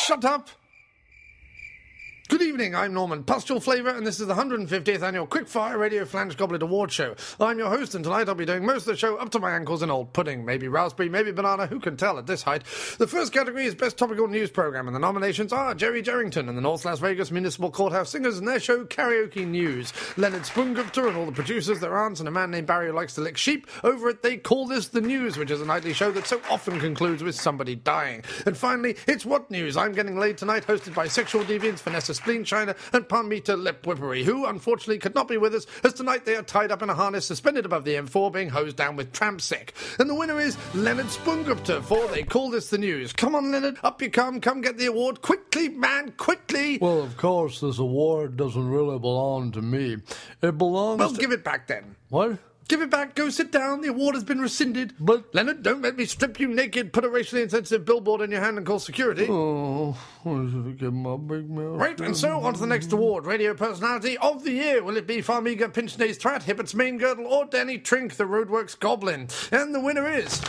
Shut up! Good evening, I'm Norman Pustule Flavour, and this is the 150th annual Quickfire Radio Flange Goblet Award Show. I'm your host, and tonight I'll be doing most of the show up to my ankles in old pudding. Maybe raspberry, maybe banana, who can tell at this height. The first category is Best Topical News Programme, and the nominations are Jerry Jerrington and the North Las Vegas Municipal Courthouse Singers and their show Karaoke News, Leonard Spoongupta and all the producers, their aunts, and a man named Barry who likes to lick sheep. Over it, they call this The News, which is a nightly show that so often concludes with somebody dying. And finally, it's What News? I'm Getting Laid Tonight, hosted by sexual deviants Vanessa Spleen China and Palmita Lip Whippery, who unfortunately could not be with us, as tonight they are tied up in a harness suspended above the M4 being hosed down with tramp sick. And the winner is Leonard Spoongupta for They Call This The News. Come on, Leonard, up you come get the award. Quickly, man, quickly! Well, of course, this award doesn't really belong to me. It belongs Well, give it back then. What? Give it back, go sit down, the award has been rescinded. But... Leonard, don't let me strip you naked, put a racially insensitive billboard in your hand and call security. Oh, I should get my big mouth. Right, and so on to the next award, Radio Personality of the Year. Will it be Farmiga Pinchnay's Thrat, Hippett's Main Girdle, or Danny Trink, the Roadworks Goblin? And the winner is...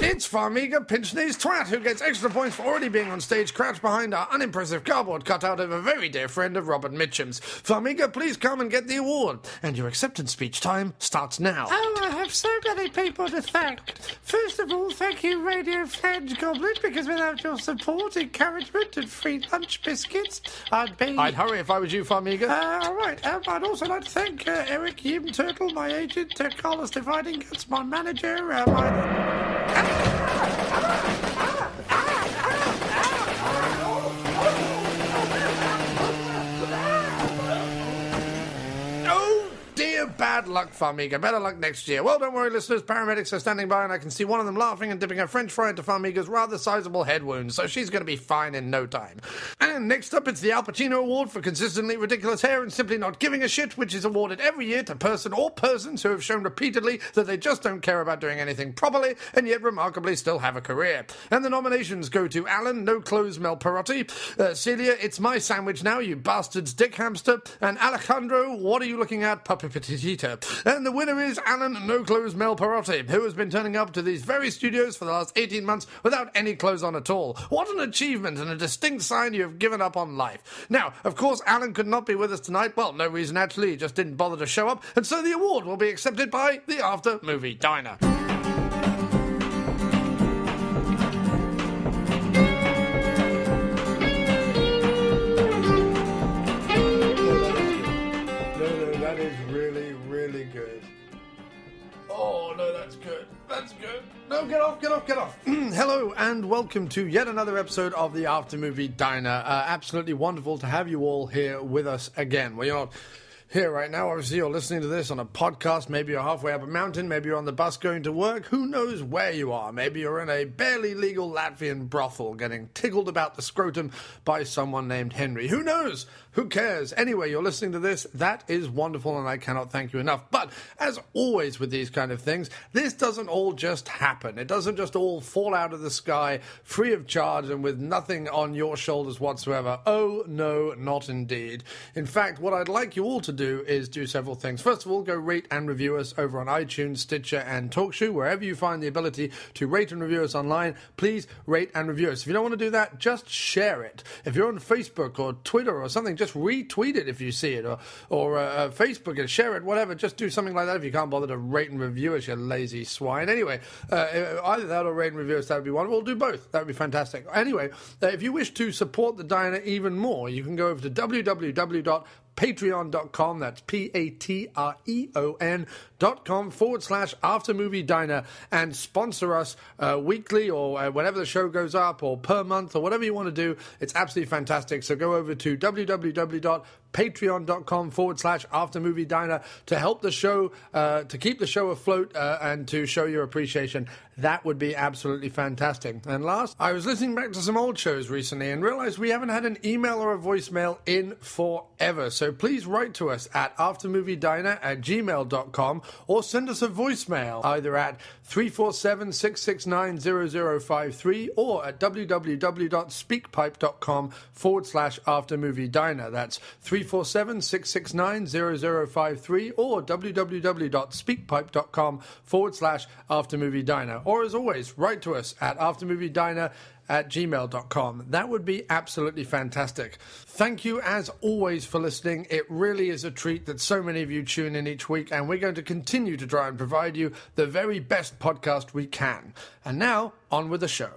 It's Farmiga Pinchnay's Twat, who gets extra points for already being on stage crouched behind our unimpressive cardboard cutout of a very dear friend of Robert Mitchum's. Farmiga, please come and get the award. And your acceptance speech time starts now. Oh, I have so many people to thank. First of all, thank you, Radio Flange Goblet, because without your support, encouragement, and free lunch biscuits, I'd hurry if I was you, Farmiga. All right. I'd also like to thank Eric Yim Turtle, my agent, Carlos Dividing Guts, my manager, Bad luck, Farmiga. Better luck next year. Well, don't worry, listeners. Paramedics are standing by, and I can see one of them laughing and dipping a French fry into Farmiga's rather sizable head wound, so she's going to be fine in no time. And next up, it's the Al Pacino Award for consistently ridiculous hair and simply not giving a shit, which is awarded every year to person or persons who have shown repeatedly that they just don't care about doing anything properly, and yet remarkably still have a career. And the nominations go to Alan, No Clothes Mel Perotti, Celia, It's My Sandwich Now, You Bastards Dick Hamster, and Alejandro, What Are You Looking At, Puppy Petitita. And the winner is Alan No Clothes Mel Perotti, who has been turning up to these very studios for the last 18 months without any clothes on at all. What an achievement and a distinct sign you have given up on life. Now, of course, Alan could not be with us tonight. Well, no reason actually, he just didn't bother to show up, and so the award will be accepted by the After Movie Diner. No, get off. Hello, and welcome to yet another episode of the After Movie Diner. Absolutely wonderful to have you all here with us again. Well, you're not here right now. Obviously, you're listening to this on a podcast. Maybe you're halfway up a mountain. Maybe you're on the bus going to work. Who knows where you are? Maybe you're in a barely legal Latvian brothel getting tickled about the scrotum by someone named Henry. Who knows? Who cares? Anyway, you're listening to this. That is wonderful, and I cannot thank you enough. But, as always with these kind of things, this doesn't all just happen. It doesn't just all fall out of the sky, free of charge, and with nothing on your shoulders whatsoever. Oh, no, not indeed. In fact, what I'd like you all to do is do several things. First of all, go rate and review us over on iTunes, Stitcher, and TalkShoe. Wherever you find the ability to rate and review us online, please rate and review us. If you don't want to do that, just share it. If you're on Facebook or Twitter or something, just retweet it if you see it, or Facebook it, share it, whatever. Just do something like that if you can't bother to rate and review us, you lazy swine. Anyway, either that or rate and review us, that would be wonderful. Do both. That would be fantastic. Anyway, if you wish to support the diner even more, you can go over to www.patreon.com, that's patreon.com/aftermoviediner, and sponsor us weekly or whenever the show goes up, or per month, or whatever you want to do. It's absolutely fantastic. So go over to www.patreon.com/aftermoviediner to help the show, to keep the show afloat, and to show your appreciation. That would be absolutely fantastic. And last, I was listening back to some old shows recently and realized we haven't had an email or a voicemail in forever. So please write to us at aftermoviediner@gmail.com, or send us a voicemail either at 347-669-0053 or at www.speakpipe.com/aftermoviediner. That's 347-669-0053 or www.speakpipe.com/aftermoviediner. Or as always, write to us at aftermoviediner @gmail.com. That would be absolutely fantastic. Thank you, as always, for listening. It really is a treat that so many of you tune in each week, and we're going to continue to try and provide you the very best podcast we can. And now, on with the show.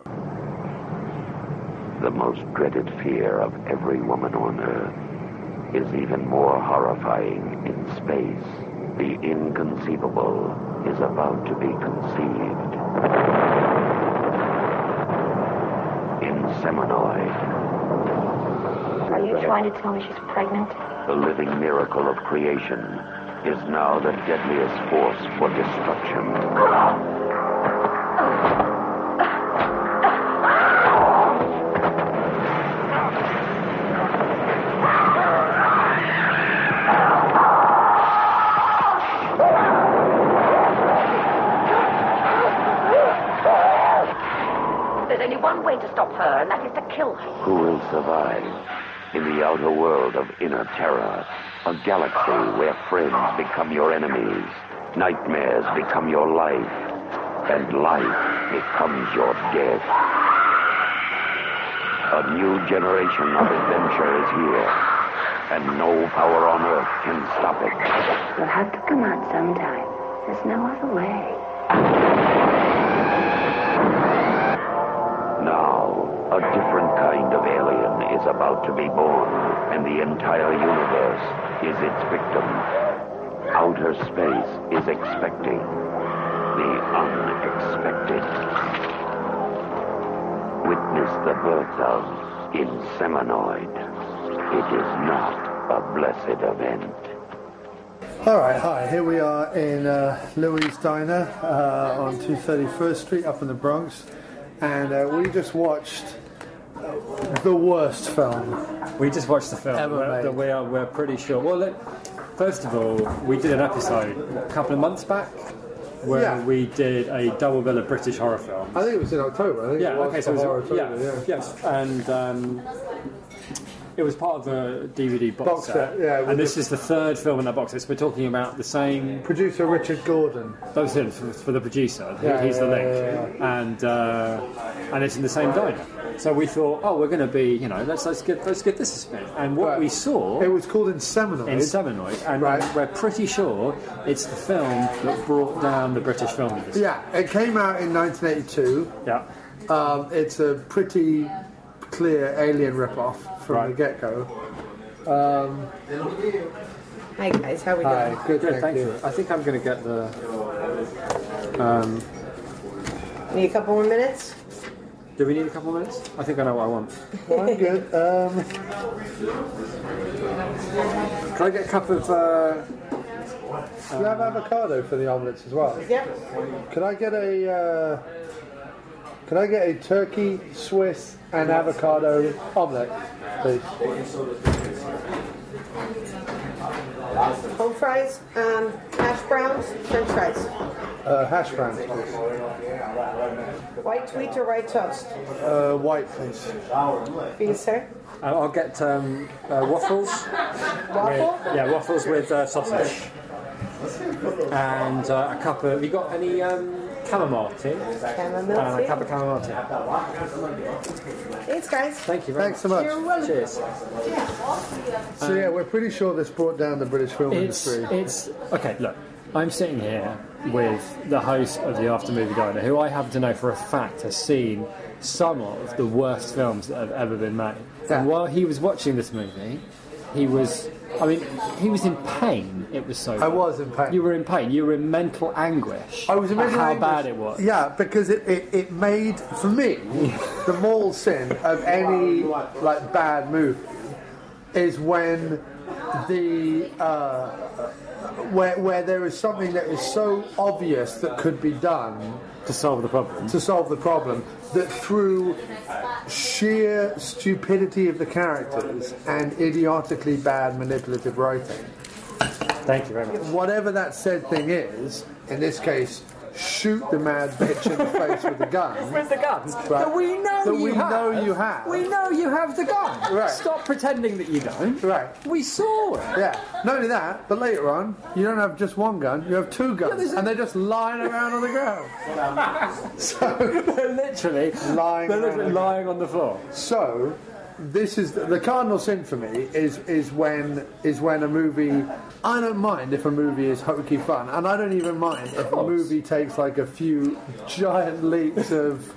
The most dreaded fear of every woman on Earth is even more horrifying in space. The inconceivable is about to be conceived. Inseminoid. Are you trying to tell me she's pregnant? The living miracle of creation is now the deadliest force for destruction. There's only one way to stop her, and that is to kill her. Who will survive in the outer world of inner terror? A galaxy where friends become your enemies, nightmares become your life, and life becomes your death. A new generation of adventure is here, and no power on Earth can stop it. You'll have to come out sometime. There's no other way. Now, a different kind of alien is about to be born, and the entire universe is its victim. Outer space is expecting the unexpected. Witness the birth of Inseminoid. It is not a blessed event. All right, hi. Here we are in Louis' Diner on 231st Street up in the Bronx. And we just watched the worst film. We just watched the film. Ever made. We're pretty sure. Well, look, first of all, we did an episode a couple of months back where we did a double bill of British horror films. I think it was in October. I think it was so it was Horror October, yes, and it was part of the DVD box set. Yeah, and this is the third film in that box set. So we're talking about the same. Producer Richard Gordon. That was him for the producer. He's the link, and it's in the same diner. So we thought, we're going to be, let's give this a spin. And what we saw, it was called Inseminoid. And we're pretty sure it's the film that brought down the British film industry. Yeah, it came out in 1982. Yeah, it's a pretty clear alien ripoff from the get-go. Hi guys, how are we doing? Hi, good, thank you. I think I'm going to get the. Need a couple more minutes? Do we need a couple of minutes? I think I know what I want. Well, I'm good. Can I get a cup of? Do you have avocado for the omelettes as well? Yep. Could I get a turkey, Swiss, and avocado omelette, please? Home fries, hash browns, French fries. Hash browns, please. White wheat or white toast? White, please. For you, sir. I'll get waffles. Waffle? Waffles with sausage. And a cup of. Have you got any chamomile tea? Chamomile And a tea. cup of chamomile tea. Thanks, guys. Thank you very Thanks so much. You're welcome. Cheers. So yeah, we're pretty sure this brought down the British film industry. It's okay. Look, I'm sitting here with the host of the After Movie Diner, who I happen to know for a fact has seen some of the worst films that have ever been made. Yeah. And while he was watching this movie, he was in pain. It was so. I was in pain. You were in pain. You were in mental anguish. I was in mental how anguish. bad it was. Yeah, because it made, for me, the moral sin of any bad movie is when where there is something that is so obvious that could be done To solve the problem. that through sheer stupidity of the characters and idiotically bad manipulative writing, Thank you very much. whatever that said thing is, in this case shoot the mad bitch in the face with the gun. With the guns Right. that we know That you we have. know you have. We know you have the gun. Right. Stop pretending that you don't. Right. We saw it. Yeah. Not only that, but later on, you don't have just one gun, you have two guns, and they're just lying around on the ground. They're literally lying on the floor. So, this is the cardinal sin for me is when a movie. I don't mind if a movie is hokey fun, and I don't even mind if a movie takes like a few giant leaps of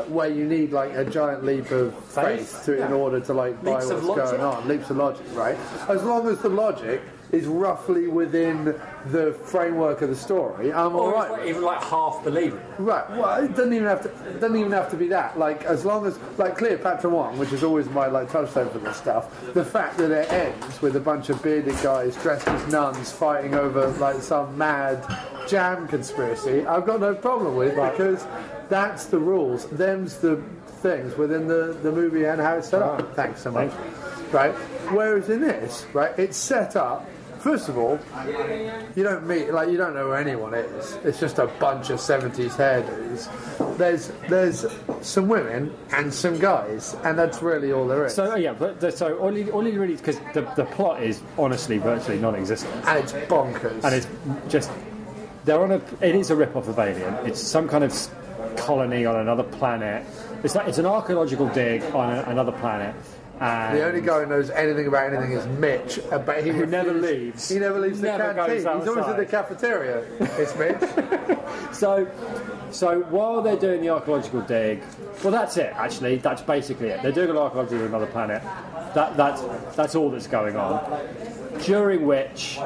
where you need like a giant leap of faith in order to like buy Leaps of what's logic. going on. Leaps of logic, right? As long as the logic is roughly within the framework of the story, I'm all right. with it. Even like half believable. Right. Well, it doesn't even have to be that. Like, as long as like Cleopatra Wong, which is always my like touchstone for this stuff, the fact that it ends with a bunch of bearded guys dressed as nuns fighting over like some mad jam conspiracy, I've got no problem with because that's the rules. Them's the things within the movie and how it's set up. Thanks so much. Right. Whereas in this, right, it's set up. First of all, you don't know who anyone is. It's just a bunch of 70s hairdos. There's some women and some guys, and that's really all there is. So so all you really, because the plot is honestly virtually non-existent, And it's bonkers. and it's just it is a rip-off of Alien. It's some kind of colony on another planet. It's an archaeological dig on another planet. And the only guy who knows anything about anything is Mitch, but who never leaves. He never leaves the Never canteen. goes He's always at the outside. cafeteria. It's Mitch. So while they're doing the archaeological dig, well, that's it. Actually, that's basically it. They're doing an archaeological dig on another planet. That's all that's going on. During which,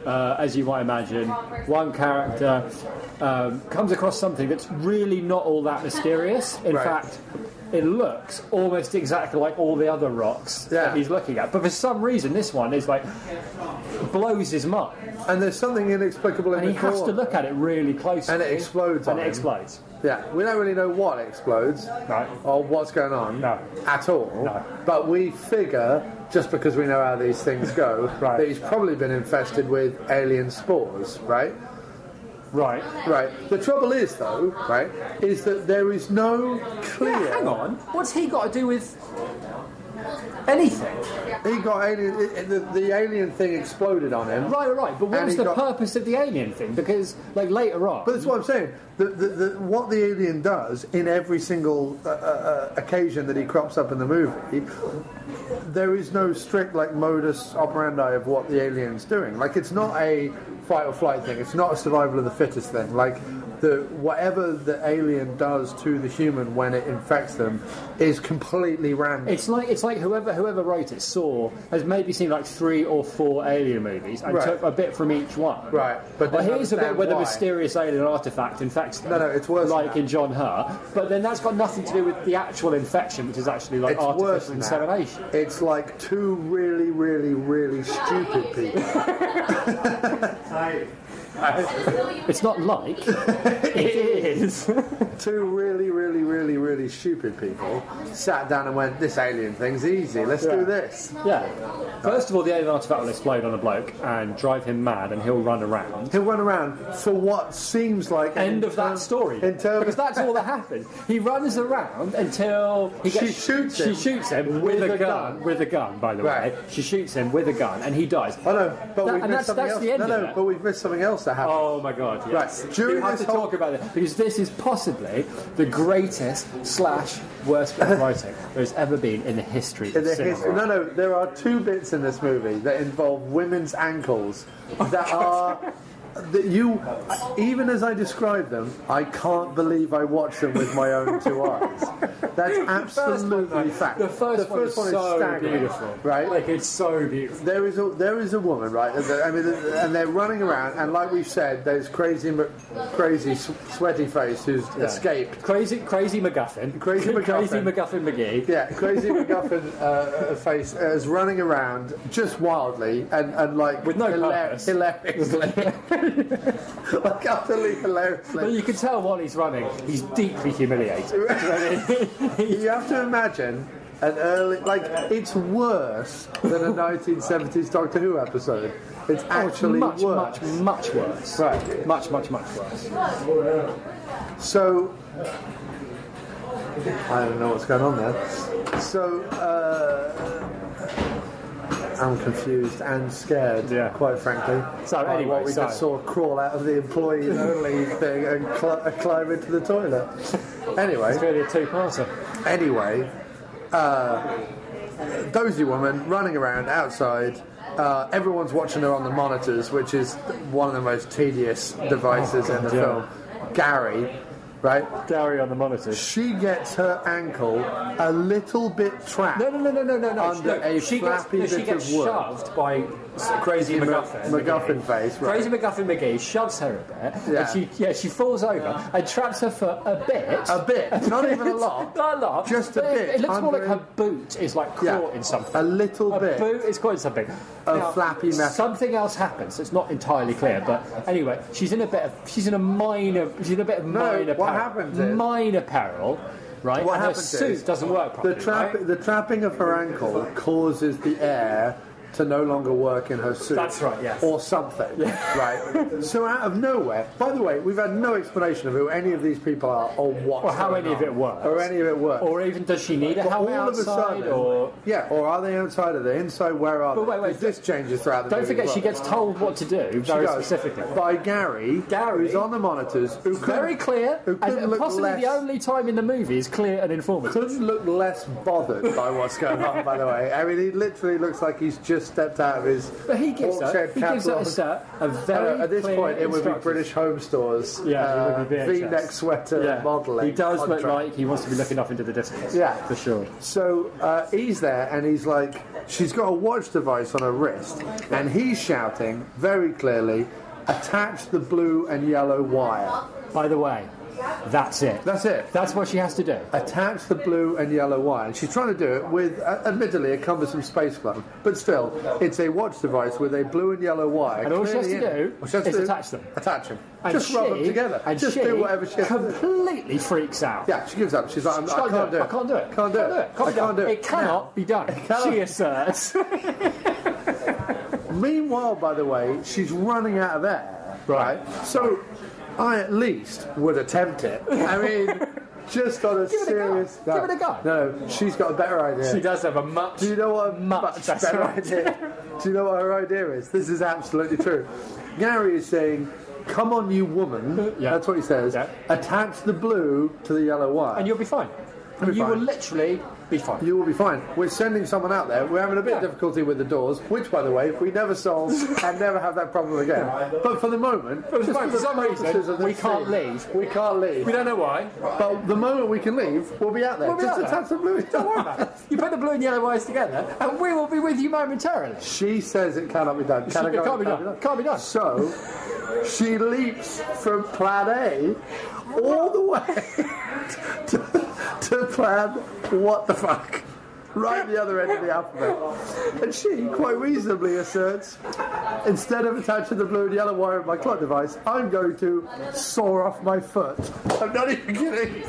as you might imagine, one character comes across something that's really not all that mysterious. In fact, it looks almost exactly like all the other rocks that he's looking at. But for some reason, this one is like blows his mind. And there's something inexplicable in And the he has core. to look at it really closely. And it explodes on And it him. explodes. Yeah, we don't really know what explodes or what's going on at all. No. But we figure, just because we know how these things go, that he's probably been infested with alien spores, right? Right. The trouble is, though, is that there is no clear... Yeah, hang on. What's he got to do with anything? He got alien... The alien thing exploded on him. Right. But what was the purpose of the alien thing? Because, like, later on... But that's what I'm saying. What the alien does in every single occasion that he crops up in the movie, there is no strict like modus operandi of what the alien's doing. Like, it's not a fight or flight thing. It's not a survival of the fittest thing. Like, whatever the alien does to the human when it infects them is completely random. It's like whoever wrote it has maybe seen like 3 or 4 alien movies and took a bit from each one. Right, but here's a bit where the why. mysterious alien artifact infects them. No, it's worse like than that. in John Hurt. But then that's got nothing to do with the actual infection, which is actually like It's worse artificial than that. insemination. It's like two really, really, really stupid people. It's not like it is. Two really, really, really, really stupid people sat down and went, this alien thing's easy, let's do this. Yeah. First of all, the alien artifact will explode on a bloke and drive him mad, and he'll run around. He'll run around for what seems like... End of that story. Because that's all that happens. He runs around until She shoots him. She shoots him with a gun. With a gun, by the way. She shoots him with a gun, and he dies. I know, but we've missed something that's else. the end of it. But we've missed something else that happened. Oh my god, yes. Right, during we have this to talk about it, because this is possibly the greatest / worst bit of writing there's ever been in the history of cinema. No, there are 2 bits in this movie that involve women's ankles that are... That you, even as I describe them, I can't believe I watched them with my own 2 eyes. That's absolutely fact. The first one is so staggering, beautiful, right? Like, it's so beautiful. There is a woman, right? I mean, and they're running around, and like we've said, there's crazy, sweaty face who's escaped. Crazy MacGuffin. Crazy MacGuffin McGee. Yeah, crazy MacGuffin face is running around just wildly and like with no purpose. Hilariously. Like utterly hilariously. But you can tell while he's running, he's deeply humiliated. You have to imagine an early, like, it's worse than a 1970s Doctor Who episode. It's actually much worse. much worse. Right. Much worse. So, I don't know what's going on there. So, I'm confused and scared, quite frankly. So by anyway, what we just saw crawl out of the employees only thing and climb into the toilet. Anyway, it's really a two-parter. Anyway, dozy woman running around outside. Everyone's watching her on the monitors, which is one of the most tedious devices in the film. Gary, right? Gary on the monitor. She gets her ankle a little bit trapped. No. Under a flappy bit she gets of wood. shoved by Crazy McGuffin. McGuffin face, right? Crazy McGuffin McGee shoves her a bit. Yeah. And she falls over and traps her foot a bit. A bit. Not even a lot. Not a lot. Just a bit. It looks more like her boot is like caught in something. A little bit. Her boot is caught in something. A flappy metal. Something else happens. It's not entirely clear, but anyway, she's in a bit of minor what happens is minor peril. Right, what and her happens suit is doesn't work properly. The trapping of her ankle causes the air to no longer work in her suit. That's right, yes. Or something, right? So out of nowhere, by the way, we've had no explanation of who any of these people are or what. Or how any of it works. Or any of it works. Or even does she need a helmet all outside? Of a sudden, or are they outside? Are they inside? Where are they? Wait, this changes throughout the don't movie. forget she gets told what to do very specifically. By Gary, who's on the monitors, who very clear, who and possibly the only time in the movie is clear and informative. Couldn't look less bothered by what's going on, by the way. I mean, he literally looks like he's just stepped out of his. But he gives her a very at this clear point, it would be instructions. British Home Stores. It would be V-neck sweater modelling. He does look contract. like he wants to be looking off into the distance. Yeah, for sure. So he's there, and he's like, she's got a watch device on her wrist, and he's shouting very clearly, "Attach the blue and yellow wire." By the way, that's it. That's it. That's what she has to do. Attach the blue and yellow wire. And she's trying to do it with, admittedly, a cumbersome space glove. But still, it's a watch device with a blue and yellow wire. And all she has to do is attach them. Attach them. And just rub them together. And just do whatever she has to do. completely freaks out. Yeah, she gives up. She's like, I can't do it. I can't do it. Can't do it. I can't do it. It cannot be done. She asserts. Meanwhile, by the way, she's running out of air. Right. So I at least would attempt it. I mean, just on a serious... Give it a go. No, she's got a better idea. She does have a much... Do you know what a much better idea? Do you know what her idea is? This is absolutely true. Gary is saying, "Come on, you woman." Yeah. That's what he says. Yeah. Attach the blue to the yellow wire. And you'll be fine. You'll be you fine. will literally be fine. You will be fine. We're sending someone out there. We're having a bit of difficulty with the doors, which, by the way, we never solve and never have that problem again. But for the moment, for some reason, we can't leave. We can't leave. We don't know why. But the moment we can leave, we'll be out there. Just attach the blue. Don't worry about it. You put the blue and yellow wires together, and we will be with you momentarily. She says it cannot be done. It can't be done. Can't be done. So she leaps from plan A all the way to plan what the fuck, right at the other end of the alphabet. And she quite reasonably asserts, instead of attaching the blue and yellow wire of my clock device, I'm going to saw off my foot. I'm not even kidding.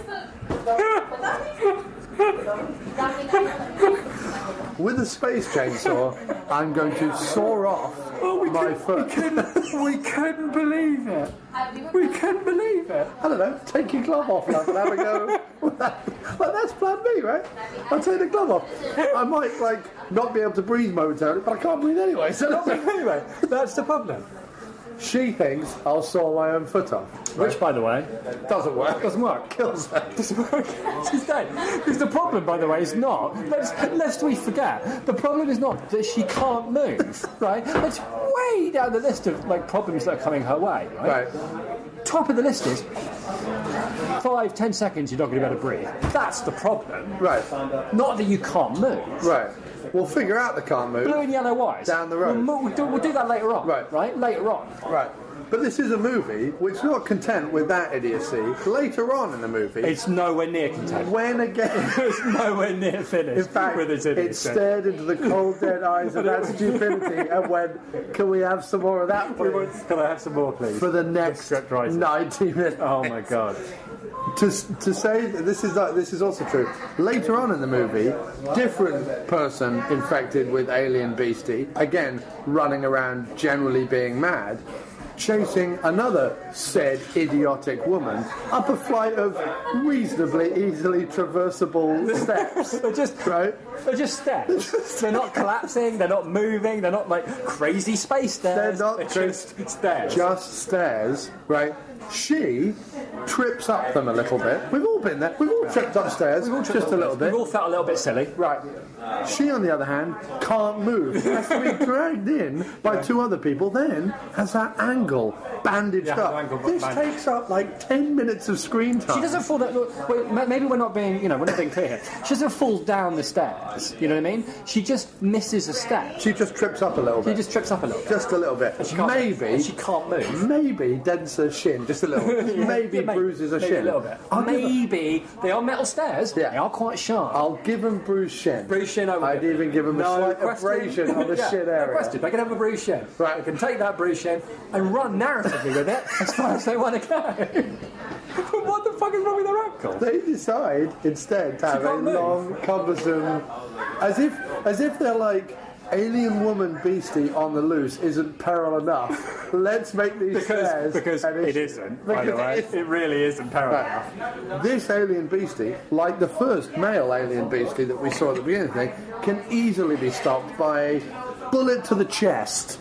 With a space chainsaw, I'm going to saw off my foot. We couldn't believe it. We couldn't believe it. I don't know, take your glove off, love, and have a go. Well, that's plan B, right? I'll take the glove off. I might, not be able to breathe momentarily, but I can't breathe anyway. So Anyway, that's the problem. She thinks I'll saw my own foot off. Which, by the way, Doesn't work. doesn't work. Kills her. Doesn't work. She's dead. Because the problem, by the way, is not. Lest we forget, the problem is not that she can't move. Right? It's way down the list of problems that are coming her way. Right. Top of the list is 5-10 seconds you're not going to be able to breathe. That's the problem. Right. Not that you can't move. Right. We'll figure out the can't move. Blue and yellow wires. Down the road. We'll do that later on. Right. Later on. Right. But this is a movie which is not content with that idiocy. Later on in the movie... It's nowhere near content. When again... It's nowhere near finished. In fact, with its it stared into the cold, dead eyes of that stupidity and went, can we have some more of that, please? Can I have some more, please? For the next 90 minutes. Oh, my God. to say that this is also true. Later on in the movie, different person infected with alien beastie, again running around generally being mad, chasing another said idiotic woman up a flight of reasonably easily traversable steps. They're just steps. They're not collapsing, they're not moving, they're not like crazy space stairs. They're just stairs. Just stairs, right? She trips up them a little bit. We've all been there. We've all tripped upstairs just a little bit. We've all felt a little bit silly. Right. She, on the other hand, can't move. Has to be dragged in by two other people, then has that ankle bandaged up. This takes up like 10 minutes of screen time. She doesn't fall down. Wait, maybe we're not being clear here. She doesn't fall down the stairs. You know what I mean? She just misses a step. She just trips up a little bit. Just a little bit. Just a little bit. She can't move. Maybe dents her shin just a little. Maybe bruises her shin. A little bit. Maybe they are metal stairs. Yeah. They are quite sharp. I'll give him bruised shin. Bruised shin over. I'd even give him a slight abrasion on the shin area. No question. They can have a bruised shin. Right. They can take that bruised shin and run narratively with it as far as they want to go. But what the fuck is wrong with their ankle? They decide instead to have a long, cumbersome, as if they're like, alien woman beastie on the loose isn't peril enough. Let's make these stairs. Because it isn't, by the way. It really isn't peril enough. This alien beastie, like the first male alien beastie that we saw at the beginning of the thing, can easily be stopped by a bullet to the chest,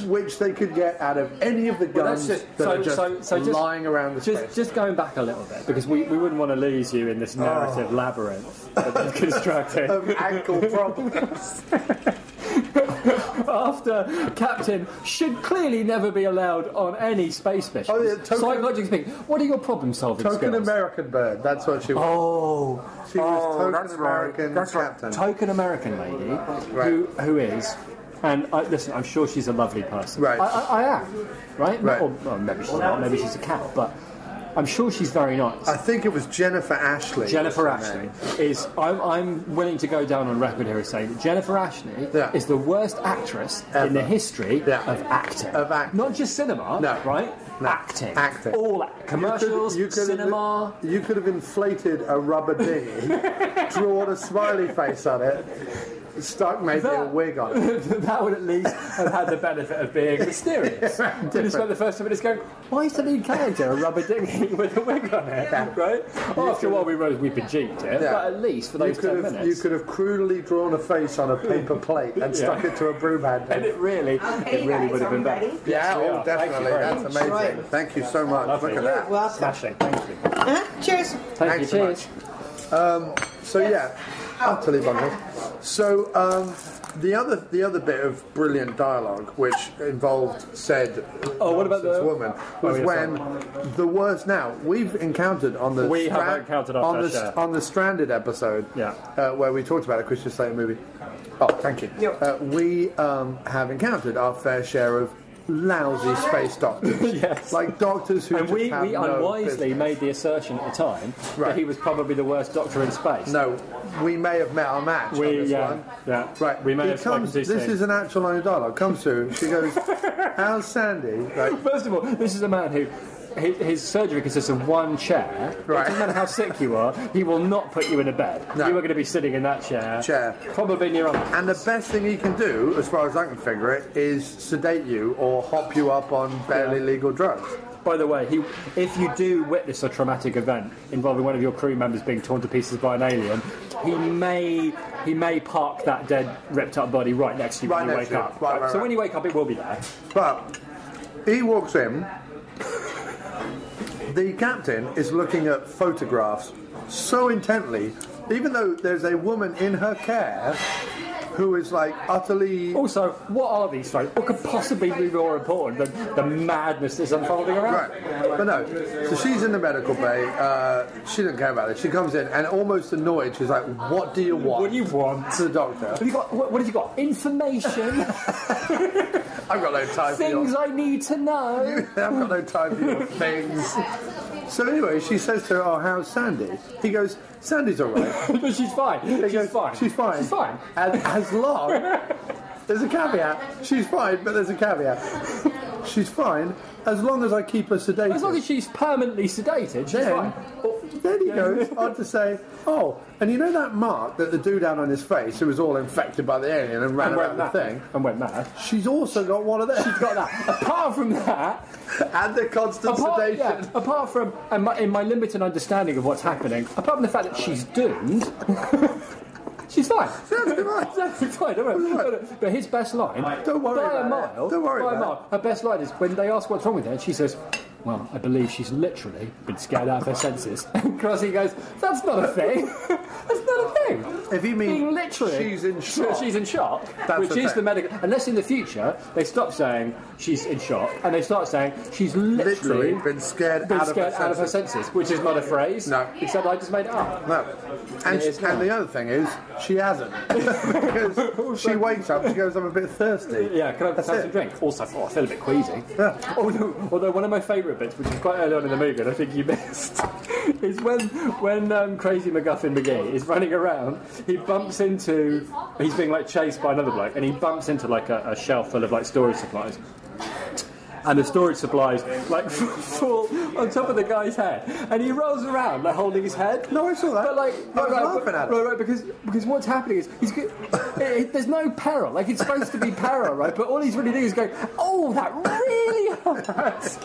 which they could get out of any of the guns that are just lying around the space. Just going back a little bit, because we wouldn't want to lose you in this narrative labyrinth that we've constructed. Of ankle problems. After Captain should clearly never be allowed on any space mission. Oh, yeah, psychologically speaking, what are your problem-solving skills? Token American bird, that's what she was. She was token American captain. Token American lady, who is... And listen, I'm sure she's a lovely person. Right. I am. Right? Or maybe she's not. Maybe she's a cat. But I'm sure she's very nice. I think it was Jennifer Ashley. Jennifer Ashley is... I'm willing to go down on record here as saying that Jennifer Ashley is the worst actress in the history of acting. Not just cinema, right? No. Acting. All commercials, cinema. You could have inflated a rubber dinghy, drawn a smiley face on it, stuck maybe a wig on it. That would at least have had the benefit of being mysterious. You spent the first 2 minutes going, why is the lead character a rubber dinghy with a wig on it? Right? After a while we bejeeped it, but at least for those 10 minutes. You could have crudely drawn a face on a paper plate and stuck it to a broom handle. And it really would have been better. Yeah, definitely. That's amazing. Right. Thank you so much. Lovely. Look at that. Well, smashing. Thank you. Cheers. Thank you. Cheers. So yeah, utterly bungles. So the other bit of brilliant dialogue, which involved said what about the woman, was when the worst. Now we've encountered on the on the Stranded episode, where we talked about a Christian Slater movie. Oh, thank you. We have encountered our fair share of lousy space doctors. Yes. Like doctors who we no unwisely made the assertion at the time that he was probably the worst doctor in space. No, we may have met our match on this one. Yeah. Right. We may have spoken too soon. This is an actual line of dialogue. Comes through. She goes, "How's Sandy?" Right. First of all, this is a man who... His surgery consists of one chair. Right. It doesn't matter how sick you are, he will not put you in a bed. No. You are going to be sitting in that chair. Probably near on. And the best thing he can do, as far as I can figure it, is sedate you or hop you up on barely legal drugs. By the way, if you do witness a traumatic event involving one of your crew members being torn to pieces by an alien, he may park that dead, ripped up body right next to you when you wake up. Right. So when you wake up, it will be there. But he walks in. The captain is looking at photographs so intently, even though there's a woman in her care who is like utterly... Also, what are these photos? What could possibly be more important than the madness that's unfolding around? Right. But no, so she's in the medical bay, she doesn't care about it. She comes in and almost annoyed, she's like, what do you want? What do you want? To the doctor. What have you got? Information? I've got no time things for I need to know. I've got no time for your things. So anyway, she says to her, "Oh, how's Sandy?" He goes, "Sandy's all right." But she's fine. She's fine. She's fine. She's fine. And as long... There's a caveat. She's fine, but there's a caveat. she's fine as long as I keep her sedated. As long as she's permanently sedated, she's fine. Then he goes on to say, oh, and you know that mark that the dude had on his face who was all infected by the alien and ran around the thing? And went mad. She's also got one of them. She's got that. Apart from that... and the constant sedation. Yeah, apart from, in my limited understanding of what's happening, apart from the fact that she's doomed... She's fine. She's fine. Don't worry. But his best line, don't worry by about a mile, it. Don't worry by about a mile, her best line is when they ask what's wrong with her, and she says, well, I believe she's literally been scared out of her senses. And Crossy goes, that's not a thing. That's not a thing. If you mean literally, she's in shock. She's in shock, That's which the is thing. the medical... Unless in the future, they stop saying she's in shock, and they start saying she's literally been scared out of her senses. which is not a phrase. No. Except I just made it up. No. And the other thing is, she hasn't. Because she wakes up, she goes, I'm a bit thirsty. Yeah, can I have some drink? Also, I feel a bit queasy. Yeah. Although one of my favourite bits, which is quite early on in the movie, and I think you missed, is when Crazy MacGuffin McGee is running around, he bumps into... He's being, like, chased by another bloke, and he bumps into, like, a shelf full of, like, storage supplies. And the storage supplies, like, fall on top of the guy's head. And he rolls around, like, holding his head. No, I saw that. But, like... I was laughing at it. Right, because what's happening is... there's no peril. Like, it's supposed to be peril, right? But all he's really doing is going, oh, that really hurts.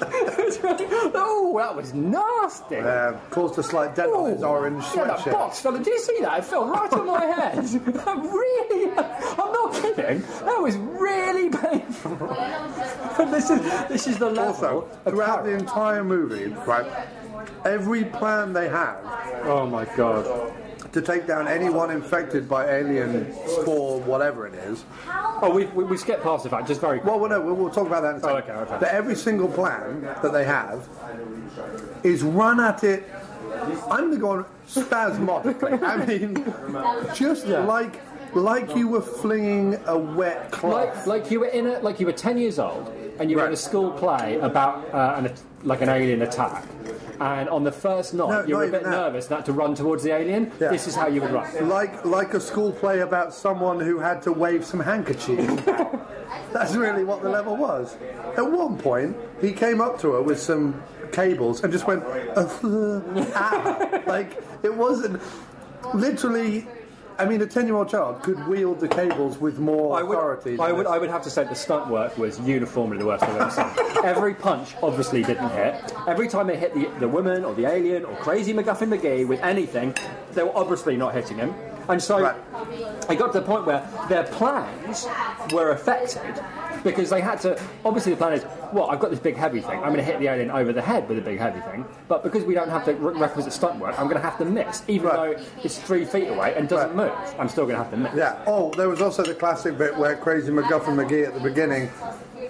Oh, that was nasty. Caused a slight dent on his orange Yeah, that sweatshirt. box fell. Did you see that? It fell right on my head. That really... I'm not kidding. That was really painful. And this is the level Also, of throughout the terror. entire movie, right, every plan they have Oh my god. to take down anyone infected by alien spore, whatever it is. Oh, we skipped past the fact, just very quick. Well, no, we'll talk about that in a second. Okay. But every single plan that they have is run at it. I'm going to go on spasmodically. I mean, just like you were flinging a wet cloth. Like you were 10 years old and you were in a school play about an alien attack. And on the first night, you were a bit nervous and had to run towards the alien. Yeah. This is how you would run. Like a school play about someone who had to wave some handkerchiefs. That's really what the level was. At one point, he came up to her with some cables and just went, like, it wasn't literally... I mean, a 10-year-old child could wield the cables with more authority. I would have to say the stunt work was uniformly the worst I've ever seen. Every punch obviously didn't hit. Every time they hit the woman or the alien or Crazy MacGuffin McGee with anything, they were obviously not hitting him. And so it got to the point where their plans were affected because they had to... Obviously the plan is, well, I've got this big heavy thing. I'm going to hit the alien over the head with a big heavy thing. But because we don't have the requisite stunt work, I'm going to have to miss. Even though it's 3 feet away and doesn't move, I'm still going to have to miss. Yeah. Oh, there was also the classic bit where Crazy MacGuffin McGee at the beginning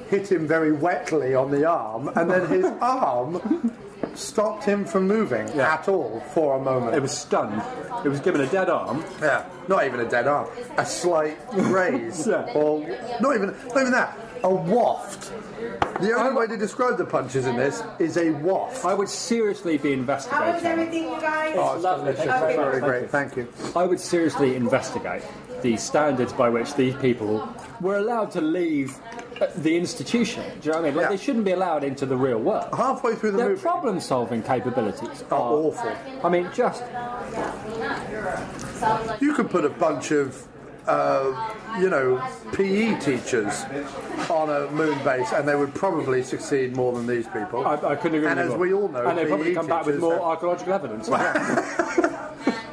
hit him very wetly on the arm, and then his arm stopped him from moving at all for a moment. It was stunned. It was given a dead arm. Yeah. Not even a dead arm. A slight graze. Or not even that. A waft. The only way to describe the punches in this is a waft. I would seriously be investigating. How was everything, you guys? Oh, it's lovely. Very great. Thank you. I would seriously investigate the standards by which these people were allowed to leave the institution. Do you know what I mean? Like, they shouldn't be allowed into the real world. Halfway through the Their movie, problem-solving capabilities are awful. I mean, just... You could put a bunch of PE teachers on a moon base, and they would probably succeed more than these people. I couldn't agree and with as you we all know, and they probably come back with more have... archaeological evidence.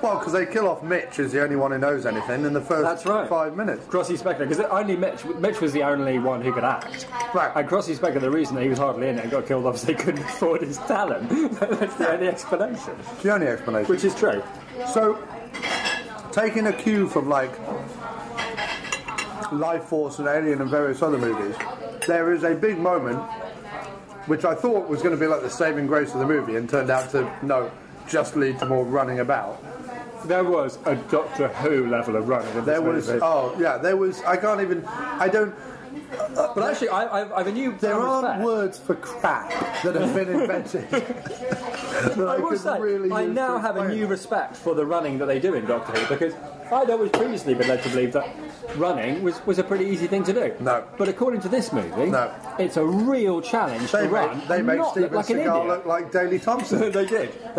Well, because they kill off Mitch, who's the only one who knows anything, in the first 5 minutes. Crossy Speckler, because only Mitch was the only one who could act. Right. And Crossy Speckler, the reason that he was hardly in it and got killed off is they couldn't afford his talent. That's the only explanation. It's the only explanation. Which is true. So, taking a cue from, like, Life Force and Alien and various other movies, there is a big moment which I thought was going to be like the saving grace of the movie and turned out to, just lead to more running about. There was a Doctor Who level of running in this movie. But actually, I have a new... There aren't words for crap that have been invented. I will say, I now have a new respect for the running that they do in Doctor Who, because I'd always previously been led to believe that running was a pretty easy thing to do. No. But according to this movie, No. it's a real challenge to run. They and make not Steven look like an Seagal idiot. look like Daley Thompson. They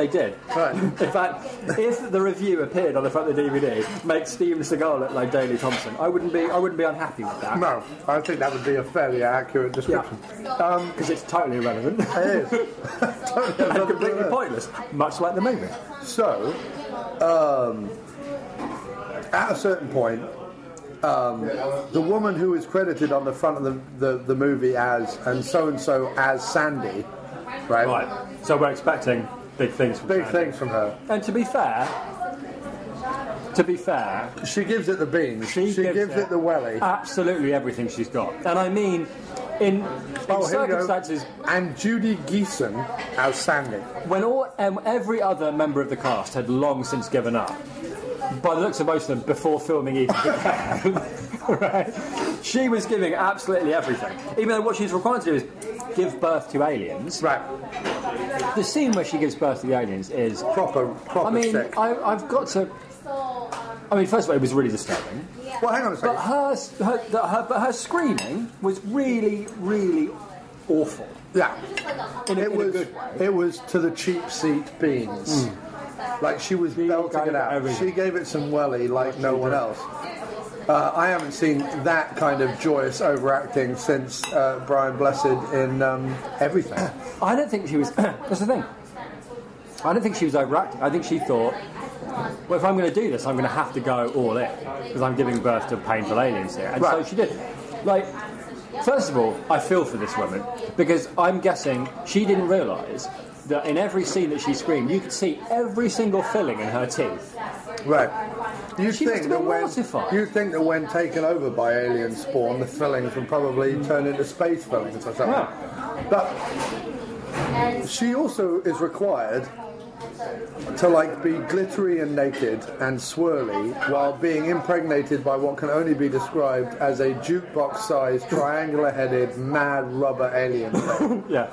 did. Right. In fact, if the review appeared on the front of the DVD, makes Steven Seagal look like Daley Thompson, I wouldn't be unhappy with that. No, I think that would be a fairly accurate description. Because it's totally irrelevant. It is. Totally and completely pointless, much like the movie. So, at a certain point, the woman who is credited on the front of the movie as and so as Sandy, right? Right. So we're expecting big things from Sandy. Things from her. And to be fair, she gives it the beans. She gives it the welly. Absolutely everything she's got. And I mean, in circumstances. And Judy Geeson as Sandy. When every other member of the cast had long since given up, by the looks of most of them, before filming even began, right? She was giving absolutely everything. Even though what she's required to do is give birth to aliens. Right. The scene where she gives birth to the aliens is proper I mean, sick. I've got to. I mean, first of all, it was really disturbing. Well, hang on a second. But her screaming was really, really awful. Yeah. In a good way. It was to the cheap seat beans. Like she was belting it out. everything. She gave it some welly like no one else. I haven't seen that kind of joyous overacting since Brian Blessed in Everything. I don't think she was. That's the thing. I don't think she was overacting. I think she thought, well, if I'm going to do this, I'm going to have to go all in because I'm giving birth to painful aliens here. And so she did. Like, first of all, I feel for this woman because I'm guessing she didn't realise that in every scene that she screamed, you could see every single filling in her teeth. Right. You She must think have been mortified. you think that when taken over by alien spawn, the fillings would probably turn into space fillings or something. Yeah. But she also is required to like be glittery and naked and swirly while being impregnated by what can only be described as a jukebox-sized, triangular-headed, mad rubber alien thing. Yeah.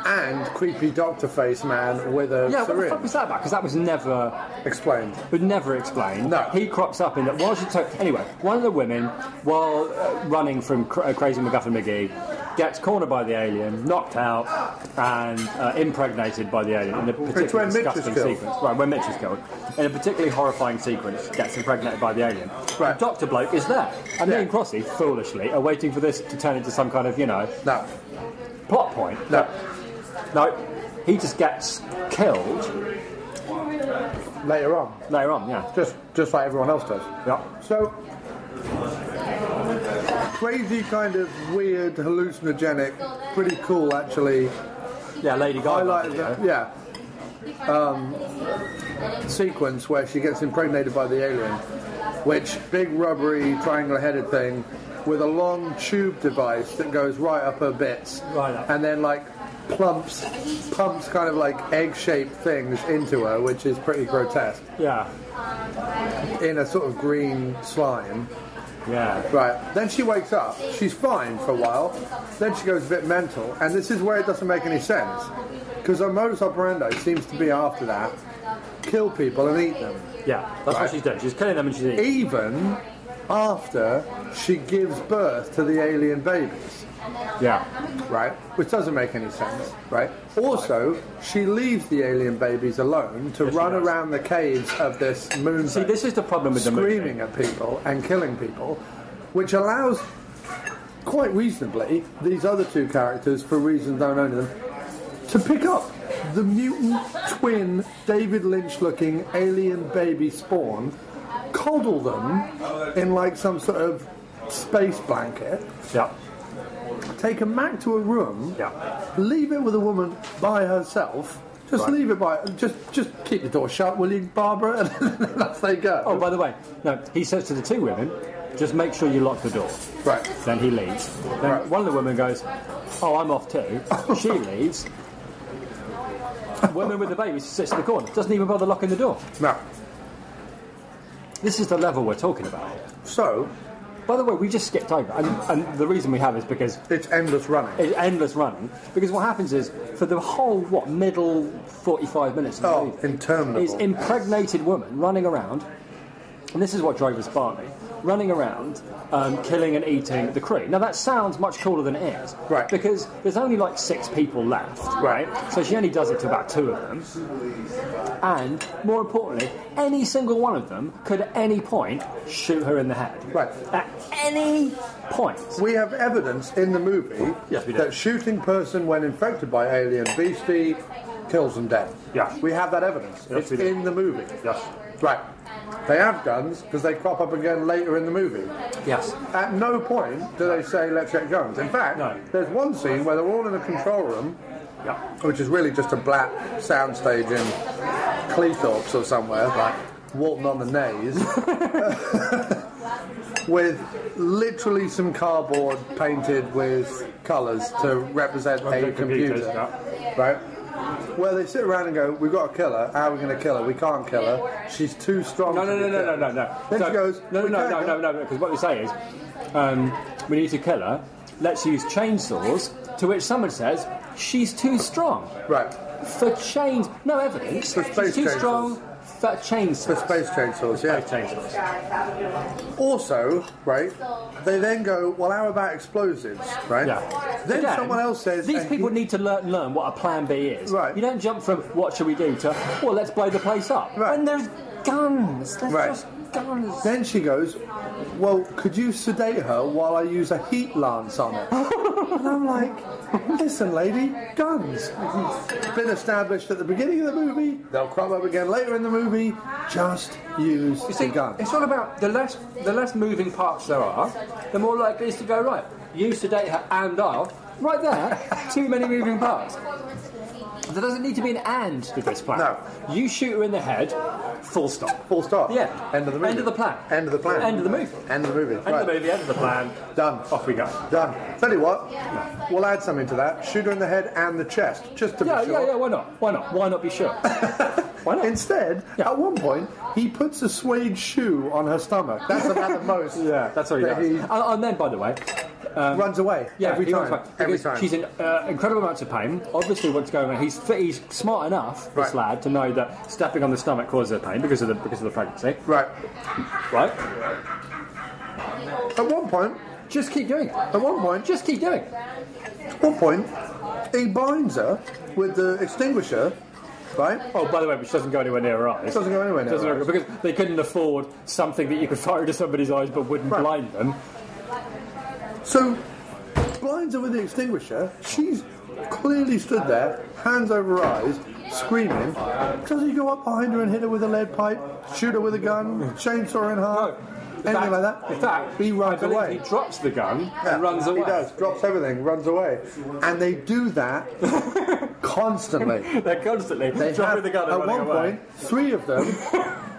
And creepy doctor face man with a Yeah, what the syringe. fuck was that about? Because that was never Explained. explained. No. He crops up in that. While she's anyway, one of the women, while running from Crazy MacGuffin McGee, gets cornered by the alien, knocked out, and impregnated by the alien in a particularly disgusting sequence. Right, when Mitch is killed. In a particularly horrifying sequence, gets impregnated by the alien. Right. The Doctor bloke is there. And me and Crossy, foolishly, are waiting for this to turn into some kind of, No. plot point. No. No, he just gets killed Later on. later on, yeah. Just like everyone else does. Yeah. So, crazy kind of weird, hallucinogenic, pretty cool actually. Yeah, Lady Gaga. Highlighted video. Sequence where she gets impregnated by the alien, which big rubbery triangular-headed thing with a long tube device that goes right up her bits, Right up. and then like pumps kind of like egg-shaped things into her, which is pretty grotesque. Yeah. In a sort of green slime. Yeah. Right. Then she wakes up. She's fine for a while. Then she goes a bit mental, and this is where it doesn't make any sense, because her modus operandi seems to be after that kill people and eat them. Yeah, that's what she's doing. She's killing them and she's eating. Even after she gives birth to the alien babies. Yeah. Right? Which doesn't make any sense, right? Also, she leaves the alien babies alone to run around the caves of this moon. See, this is the problem with the movie. Screaming at people and killing people, which allows, quite reasonably, these other two characters, for reasons known only to them, to pick up the mutant twin David Lynch-looking alien baby spawn, coddle them in like some sort of space blanket. Yeah. Take them back to a room, Yeah. leave it with a woman by herself. Just Right. leave it by. Just keep the door shut, will you, Barbara? And then off they go. Oh, by the way, no, he says to the two women, just make sure you lock the door. Right. Then he leaves. Then Right. one of the women goes, oh, I'm off too. She leaves. Woman with the baby sits in the corner. Doesn't even bother locking the door. No. This is the level we're talking about here. So By the way, we just skipped over. And the reason we have is because it's endless running. it's endless running. Because what happens is, for the whole, middle 45 minutes of the movie, interminable. is impregnated woman running around, and this is what drove us partly, running around, killing and eating the crew. Now that sounds much cooler than it is, Right. Because there's only like 6 people left, right? So she only does it to about 2 of them, and more importantly, any single one of them could at any point shoot her in the head. Right. At any point. We have evidence in the movie Yes, we do. that shooting person when infected by alien beastie kills them dead. Yeah. We have that evidence. Yes, It's we do. in the movie. Yes. Right. They have guns because they crop up again later in the movie. Yes. At no point do they say, let's get guns. In fact, No. there's one scene where they're all in a control room, Yeah. which is really just a black soundstage in Cleethorpes or somewhere, like Walton on the Naze, with literally some cardboard painted with colours to represent a computers, computer. Right? Where they sit around and go, we've got to kill her. How are we going to kill her? We can't kill her. She's too strong. No. to be killed." Then she goes, no, "We can't kill her." because what they say is, we need to kill her. Let's use chainsaws. To which someone says, she's too strong Right. for chains. No evidence. For space she's too chainsaws. strong for chainsaws. For space chainsaws, yeah. Space chainsaws. Also, right, they then go, well, how about explosives, right? Yeah. Then Again, someone else says... these and people he- need to learn what a plan B is. Right. You don't jump from what should we do to, well, let's blow the place up. Right. And there's guns. There's Right. just guns. Then she goes, well, could you sedate her while I use a heat lance on her? And I'm like, listen, lady, guns. It's been established at the beginning of the movie. They'll crop up again later in the movie. Just use the gun. It's all about the less moving parts there are, the more likely it is to go right. You sedate her and I'll. Right there, too many moving parts. There doesn't need to be an and to this plan. No. You shoot her in the head, full stop. Full stop. Yeah. End of the movie. End of the plan. End of the plan. End of the movie. End of the movie. End of the movie, end of the plan. Done. Off we go. Done. Tell you what, we'll add something to that. Shoot her in the head and the chest, just to Yeah, be sure. yeah, why not? Why not? Why not be sure? Why not? Instead, Yeah. at one point, he puts a suede shoe on her stomach. That's about the most. Yeah, that's what he that does. he And then, by the way, runs away. yeah, every he time. runs away. Every Because time. she's in incredible amounts of pain. Obviously, what's going on? He's smart enough, this Right. lad, to know that stepping on the stomach causes her pain because of the pregnancy. Right. Right? At one point, Just keep doing it. at one point, Just keep doing it. at one point, he binds her with the extinguisher. Right. Oh, by the way, which doesn't go anywhere near her eyes. Doesn't go anywhere near her eyes. Because they couldn't afford something that you could fire into somebody's eyes but wouldn't Right. blind them. So, blinds her with the extinguisher. She's clearly stood there, hands over her eyes, screaming. Does he go up behind her and hit her with a lead pipe, shoot her with a gun, chainsaw her in half, anything like that? In fact, he runs I believe away. he drops the gun Yeah, and runs away. He does, drops everything, runs away. And they do that constantly. They're constantly They dropping have, the gun and at running one away. point, 3 of them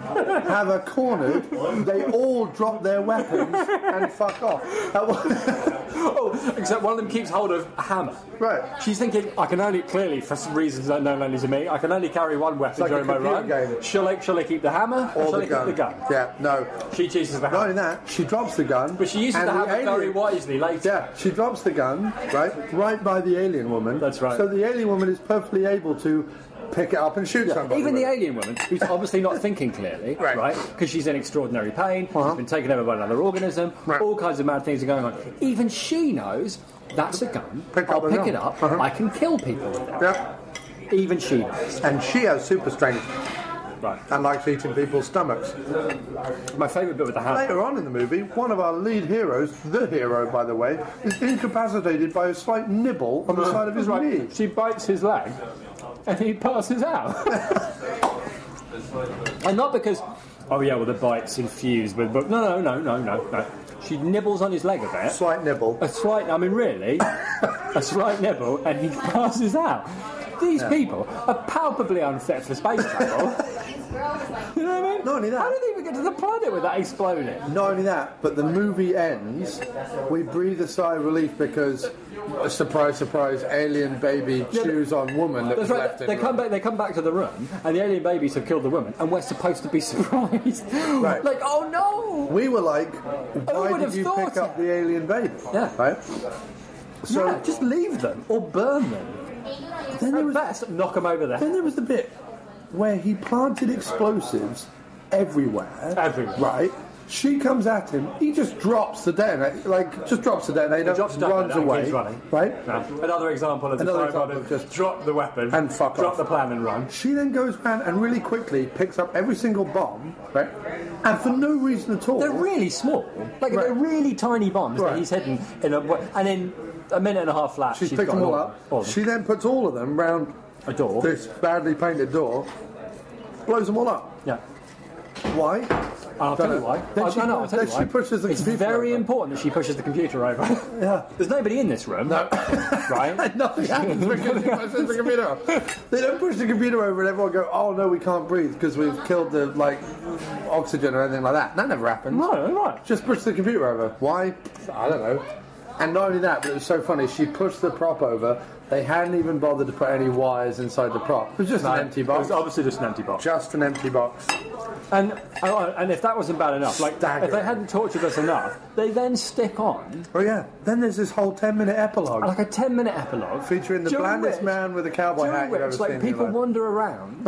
have her cornered. They all drop their weapons and fuck off. At one- Oh, except one of them keeps hold of a hammer. Right. She's thinking, I can only, clearly, for some reasons known only to me, I can only carry one weapon like a during my computer run. game. Shall I keep the hammer or Or shall I the gun. keep the gun? Yeah, no. She chooses the Not hammer. only that, she drops the gun. But she uses and the hammer very alien- wisely later. Yeah, she drops the gun, right by the alien woman. That's right. So the alien woman is perfectly able to pick it up and shoot somebody. Even with the it. alien woman, who's obviously not thinking clearly, Right. right? Because she's in extraordinary pain, Uh-huh. she's been taken over by another organism, Right. all kinds of mad things are going on. Even she knows that's a gun. Pick I'll up the pick gun. it up. Uh-huh. I can kill people with it. Yeah. Even she knows. And she has super strength Right. and likes eating people's stomachs. My favourite bit with the hammer. Later on in the movie, one of our lead heroes, the hero by the way, is incapacitated by a slight nibble on the side of his That's right. knee. She bites his leg and he passes out. And not because, oh yeah, well the bite's infused with, but no. She nibbles on his leg a bit. Slight nibble. A slight, I mean really, a slight nibble and he passes out. These people are palpably unfit for space travel. You know what I mean? Not only that. How did they even get to the planet with that exploding? Not only that, but the movie ends, we breathe a sigh of relief because, surprise, surprise, alien baby chews on woman that was That's right. left in They come room. back. They come back to the room, and the alien babies have killed the woman, and we're supposed to be surprised. Right. Like, oh no! We were like, why would did have you thought pick up it? the alien baby? Yeah. Right? So Yeah, just leave them or burn them. then there At was best, knock them over there. then there was the bit where he planted explosives everywhere. Everywhere. Right? She comes at him. He just drops the detonator, runs away. Keeps running. Right? No. Another example of just drop the weapon and fuck drop off. the plan and run. She then goes around and really quickly picks up every single bomb, right? And for no reason at all. They're really small, they're really tiny bombs that he's hidden in and in a minute and a half flat. She's got picked them all up. She then puts all of them round a door. This badly painted door, blows them all up. Yeah. Why? I'll tell you why. Then she pushes the it's computer very over. important that she pushes the computer over. Yeah. There's nobody in this room. No. Right? Nothing happens because she pushes the computer up. They don't push the computer over and everyone go, oh no, we can't breathe because we've killed the oxygen or anything like that. That never happens. No, right. Just push the computer over. Why? I don't know. And not only that, but it was so funny, she pushed the prop over. They hadn't even bothered to put any wires inside the prop. It was just an empty box. It was obviously just an empty box. Just an empty box. And if that wasn't bad enough, if they hadn't tortured us enough, they then stick on. Oh yeah. Then there's this whole 10-minute epilogue. Like a 10-minute epilogue. Featuring the blandest man with a cowboy hat you've ever seen. People wander around,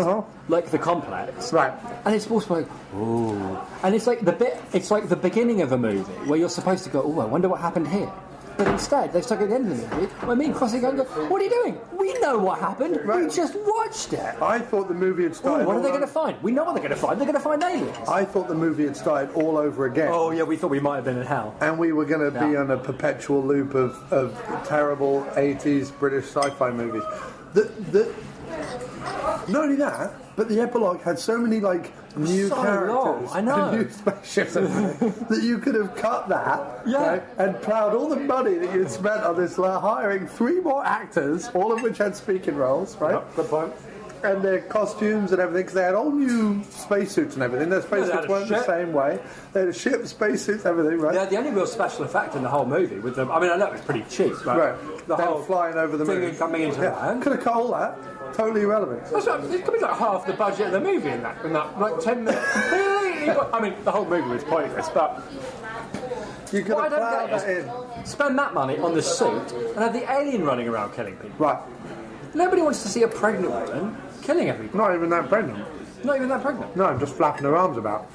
like the complex. Right. And it's supposed to be like, ooh. And it's like the beginning of a movie where you're supposed to go, oh, I wonder what happened here. But instead, they've stuck at the end of the movie where me and Crossy go and go, what are you doing? We know what happened. Right. We just watched it. I thought the movie had started. What are they going to find? We know what they're going to find. They're going to find aliens. I thought the movie had started all over again. Oh, yeah, we thought we might have been in hell. And we were going to be on a perpetual loop of terrible 80s British sci-fi movies. Not only that, but the epilogue had so many new characters I know. and new spaceships that you could have cut that right, and ploughed all the money that you'd spent on this hiring 3 more actors, all of which had speaking roles, right? Yep, good point. And their costumes and everything, because they had all new spacesuits and everything. Their spacesuits weren't the same way. They had a ship, spacesuits, everything, right? Yeah, the only real special effect in the whole movie with them. I mean, I know it was pretty cheap, but right. the whole flying over the moon, coming into land. Could have cut all that. Totally irrelevant. It could be like half the budget of the movie in that like 10 minutes. I mean, the whole movie was pointless, but you could have plowed that in. Spend that money on the suit and have the alien running around killing people. Right. Nobody wants to see a pregnant woman killing everybody. Not even that pregnant. Not even that pregnant. No, just flapping her arms about.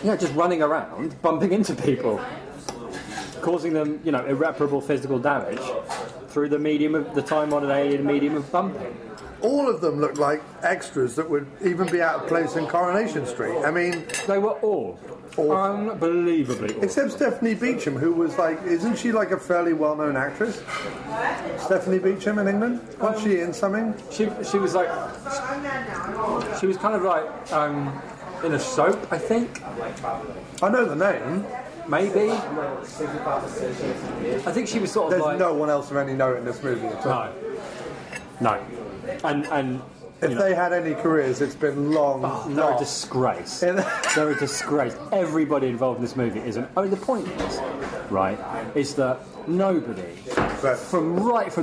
Yeah, just running around, bumping into people, causing them, irreparable physical damage through the time-honoured alien medium of bumping. All of them looked like extras that would even be out of place in Coronation Street. I mean, they were all unbelievably awful. Except Stephanie Beacham, who was isn't she a fairly well-known actress? Stephanie Beacham in England? Wasn't she in something? She was kind of in a soap, I think. I know the name. Maybe. I think she was sort of There's no one else of any note in this movie at all. No. And if they had any careers, it's been long. They're a disgrace. They're a disgrace. Everybody involved in this movie is the point is that nobody, from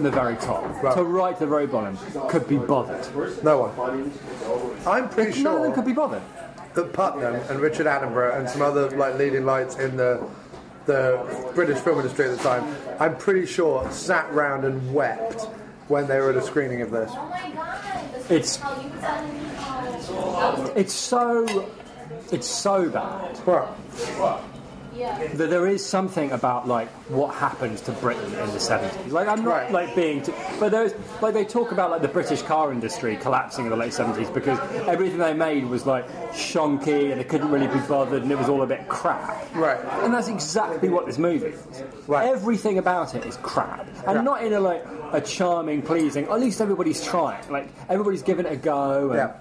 the very top to right to the very bottom, could be bothered. No one. I'm pretty sure. None of them could be bothered. That Putnam and Richard Attenborough and some other leading lights in the British film industry at the time, I'm pretty sure sat round and wept when they were at a screening of this. It's so bad. Right. That there is something about what happened to Britain in the 70s. I'm not being but there's they talk about the British car industry collapsing in the late 70s because everything they made was shonky and they couldn't really be bothered and it was all a bit crap. Right. And that's exactly what this movie is. Right. Everything about it is crap. And not in a charming, pleasing, at least everybody's trying. Everybody's giving it a go and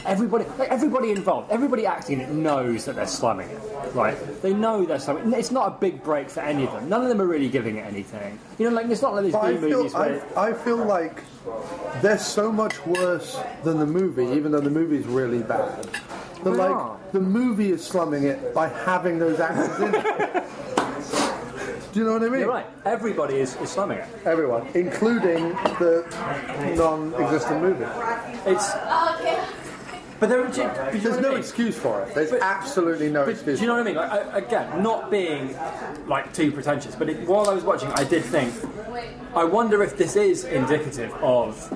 everybody involved, everybody acting in it knows that they're slumming it. Right? They know they're slumming it. It's not a big break for any of them. None of them are really giving it anything. It's not like these B movies where I feel like they're so much worse than the movie, even though the movie's really bad. The movie is slumming it by having those actors in it. Do you know what I mean? You're right. Everybody is slumming it. Everyone, including the non-existent movie. But there's no excuse for it. There's absolutely no excuse. Do you know what I mean? Again, not being too pretentious, but while I was watching, I did think, I wonder if this is indicative of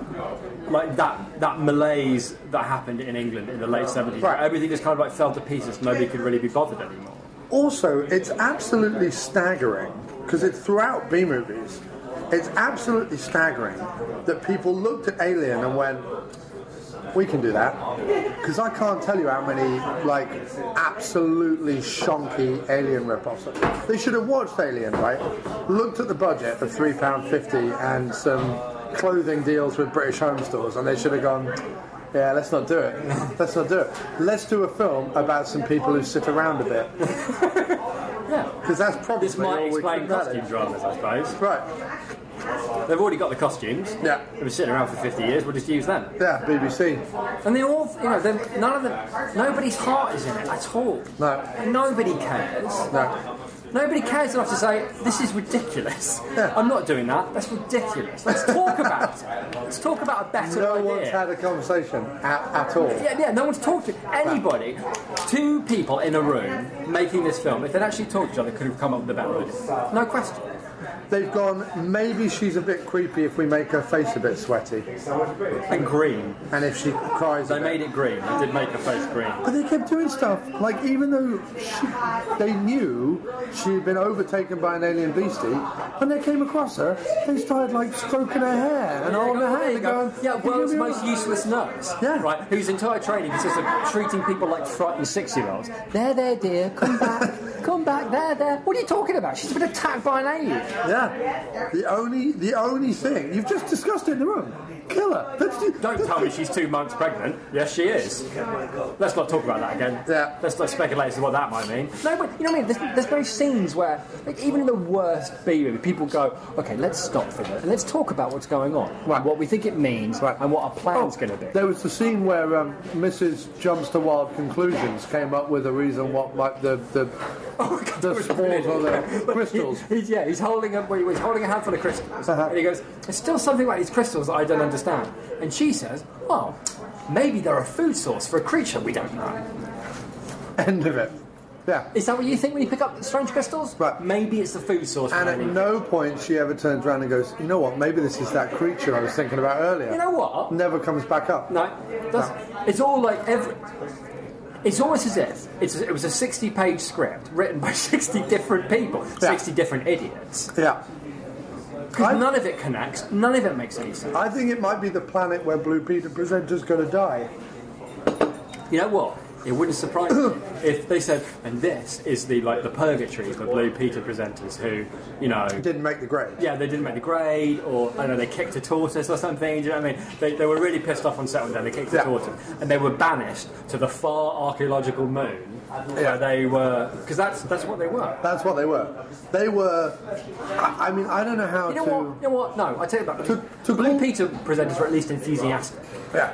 that malaise that happened in England in the late 70s. Right. Everything just kind of fell to pieces. Nobody could really be bothered anymore. Also, it's absolutely staggering, because it's throughout B-movies, it's absolutely staggering that people looked at Alien and went, we can do that. Because I can't tell you how many, like, absolutely shonky Alien rip-offs. They should have watched Alien, right? Looked at the budget of £3.50 and some clothing deals with British home stores, and they should have gone, yeah, let's not do it. Let's not do it. Let's do a film about some people who sit around a bit. Yeah. Because that's probably This might explain costume dramas, I suppose. Right. They've already got the costumes. Yeah. They've been sitting around for 50 years, we'll just use them. Yeah, BBC. And they all, none of them, nobody's heart is in it at all. No. Nobody cares. No. Nobody cares enough to say, this is ridiculous. Yeah. I'm not doing that. That's ridiculous. Let's talk about it. Let's talk about a better idea. No one's had a conversation at all. Yeah, no one's talked to anybody. Two people in a room making this film, if they'd actually talked to each other, could have come up with a better idea. No question. They've gone, maybe she's a bit creepy if we make her face a bit sweaty. And green. And if she cries They made it green. They did make her face green. But they kept doing stuff, like even though they knew she'd been overtaken by an alien beastie, when they came across her, they started like stroking her hair and holding her hand and going, world's most useless nurse. Yeah. Right, whose entire training consists of treating people like frightened 6-year-olds. There, dear, come back. Come back, there. What are you talking about? She's been attacked by an alien. Yeah. The only thing, you've just discussed it in the room. Kill her. Don't tell me she's 2 months pregnant. Yes, she is. Let's not talk about that again. Yeah. Let's not speculate as to what that might mean. No, but you know what I mean? There's no scenes where, like, even in the worst B-movie, people go, okay, let's stop for this and let's talk about what's going on, right? What we think it means, right? And what our plan's going to be. There was the scene where Mrs. Jumps to Wild Conclusions came up with a reason what might the spores or the crystals. He's holding a handful of crystals, and he goes, "There's still something about these crystals that I don't understand." And she says, "Oh, maybe they're a food source for a creature we don't know." End of it. Yeah. Is that what you think when you pick up strange crystals? Right. Maybe it's the food source. And at no point she ever turns around and goes, you know what? Maybe this is that creature I was thinking about earlier. You know what? Never comes back up. No. It's all like It's almost as if it was a 60-page script written by 60 different people, 60 different idiots. Yeah. Because none of it connects, none of it makes any sense. I think it might be the planet where Blue Peter Presenter's going to die. You know what? It wouldn't surprise me if they said, and this is the purgatory for Blue Peter presenters who, didn't make the grade. Yeah, they didn't make the grade, or I don't know, they kicked a tortoise or something. Do you know what I mean? They were really pissed off on set one day. They kicked a tortoise, and they were banished to the far archaeological moon. Where they were, because that's what they were. That's what they were. They were. I mean, I don't know how You know what? No, I tell you about Blue Peter presenters were at least enthusiastic. Yeah.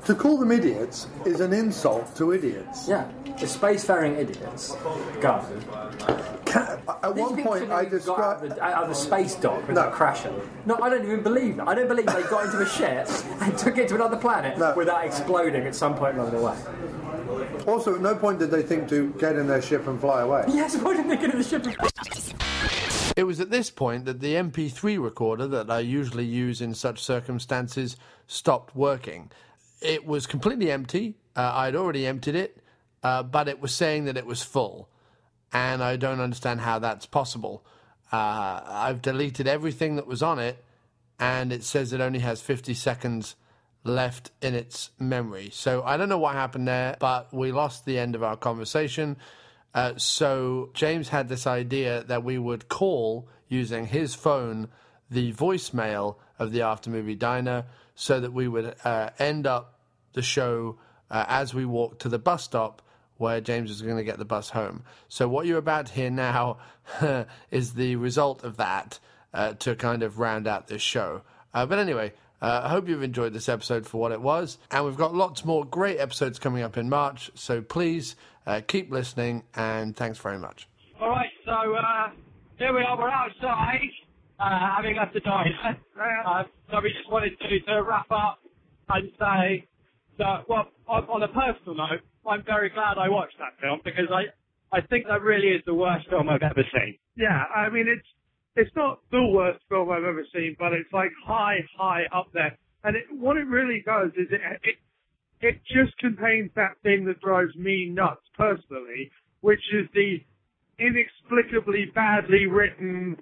To call them idiots is an insult to idiots. Yeah, the spacefaring idiots go. At one point, I described out of the space dock without crashing. No, I don't even believe that. I don't believe they got into a ship and took it to another planet without exploding at some point along the way. Also, at no point did they think to get in their ship and fly away. Yes, why didn't they get in the ship? It was at this point that the MP3 recorder that I usually use in such circumstances stopped working. It was completely empty. I'd already emptied it, but it was saying that it was full. And I don't understand how that's possible. I've deleted everything that was on it, and it says it only has 50 seconds left in its memory. So I don't know what happened there, but we lost the end of our conversation. So James had this idea that we would call, using his phone, the voicemail of the After Movie Diner, so that we would end up the show as we walked to the bus stop where James was going to get the bus home. So what you're about to hear now is the result of that to kind of round out this show. But anyway, I hope you've enjoyed this episode for what it was. And we've got lots more great episodes coming up in March. So please keep listening, and thanks very much. All right, so here we are. We're outside, having left the diner. So we just wanted to wrap up and say that, well, on a personal note, I'm very glad I watched that film, because I think that really is the worst film I've ever seen. Yeah, I mean, it's not the worst film I've ever seen, but it's like high up there. And what it really does is it just contains that thing that drives me nuts personally, which is the inexplicably badly written,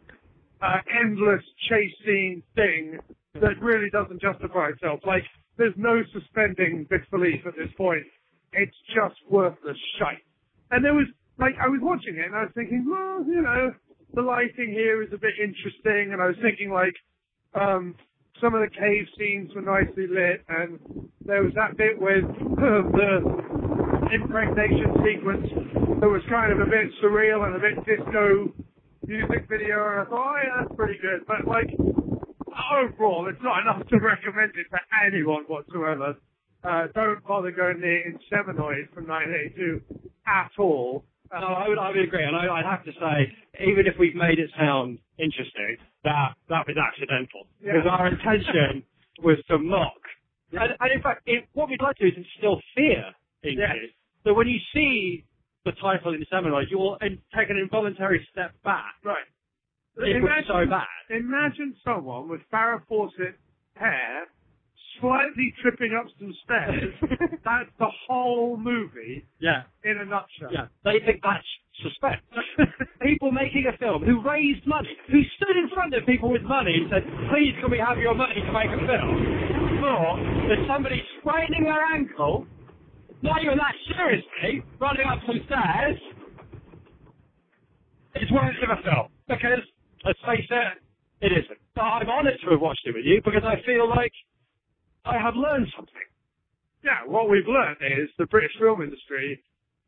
endless chase scene thing that really doesn't justify itself. Like, there's no suspending disbelief at this point. It's just worthless shite. And there was, like, I was watching it and I was thinking, well, you know, the lighting here is a bit interesting, and I was thinking, like, some of the cave scenes were nicely lit, and there was that bit with the impregnation sequence that was kind of a bit surreal and a bit disco music video, and I thought, oh yeah, that's pretty good. But, like, overall, it's not enough to recommend it for anyone whatsoever. Don't bother going near Inseminoid from 1982 at all. No, I would agree, and I'd have to say, even if we've made it sound interesting, that was accidental. Because our intention was to mock. And in fact, what we'd like to do is instill fear in you. So when you see the title Inseminoid, you'll take an involuntary step back. Right. It was so bad. Imagine someone with Farrah Fawcett hair slightly tripping up some stairs. That's the whole movie in a nutshell. Yeah, they think that's suspect. People making a film who raised money, who stood in front of people with money and said, please can we have your money to make a film? Or there's somebody spraining their ankle, not even that seriously, running up some stairs. It's worthy of a film. Because, let's face it, it isn't. But I'm honoured to have watched it with you because I feel like I have learned something. Yeah, what we've learned is the British film industry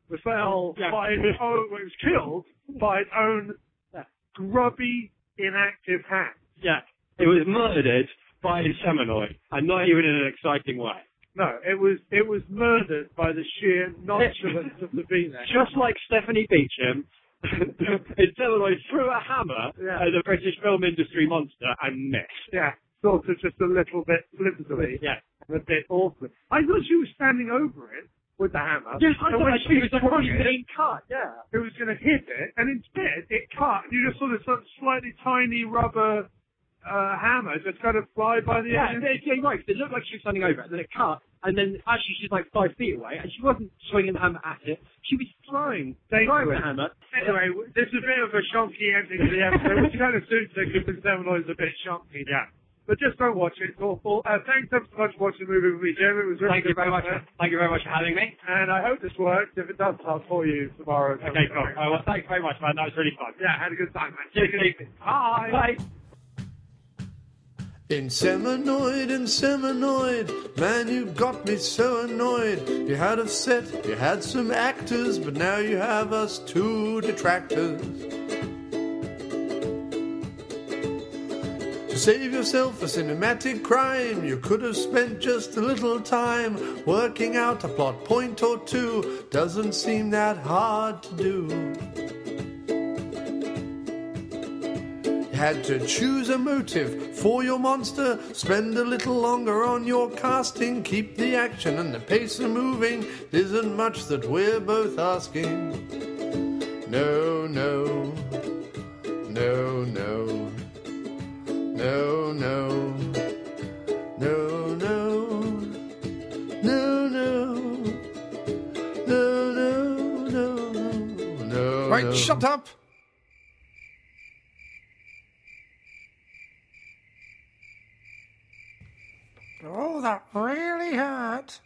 was killed by its own grubby, inactive hand. Yeah, it was murdered by Inseminoid, and not even in an exciting way. No, it was murdered by the sheer nonchalance of the V-neck. Just like Stephanie Beecham, Inseminoid threw a hammer at the British film industry monster and missed. Yeah. Sort of just a little bit flippantly, and a bit awkward. I thought she was standing over it with the hammer. Yes, I thought she was being cut. Yeah, it was going to hit it, and instead it cut. You just saw this sort of slightly tiny rubber hammer just kind of fly by the end. Yeah, right. It looked like she was standing over it, and then it cut, and then actually she's like 5 feet away, and she wasn't swinging the hammer at it. She was throwing the hammer. Anyway, this is a bit of a shonky ending to the episode, which kind of suits it because Inseminoid is a bit shonky. Yeah. But just don't watch it. It's awful. Thanks so much for watching the movie with me, Jim. It was really Thank you very much for having me. And I hope this works. If it does, I'll call you tomorrow. Okay, cool. Well, thanks very much, man. That was really fun. Yeah, had a good time, man. Cheers. Bye. Inseminoid, man, you got me so annoyed. You had a set, you had some actors, but now you have us 2 detractors. To save yourself a cinematic crime, you could have spent just a little time working out a plot point or 2. Doesn't seem that hard to do. You had to choose a motive for your monster, spend a little longer on your casting, keep the action and the pace moving. Isn't much that we're both asking. No, no, no, no. No, no, no, no, no, no, no, no. Right, shut up! Oh, that really hurt.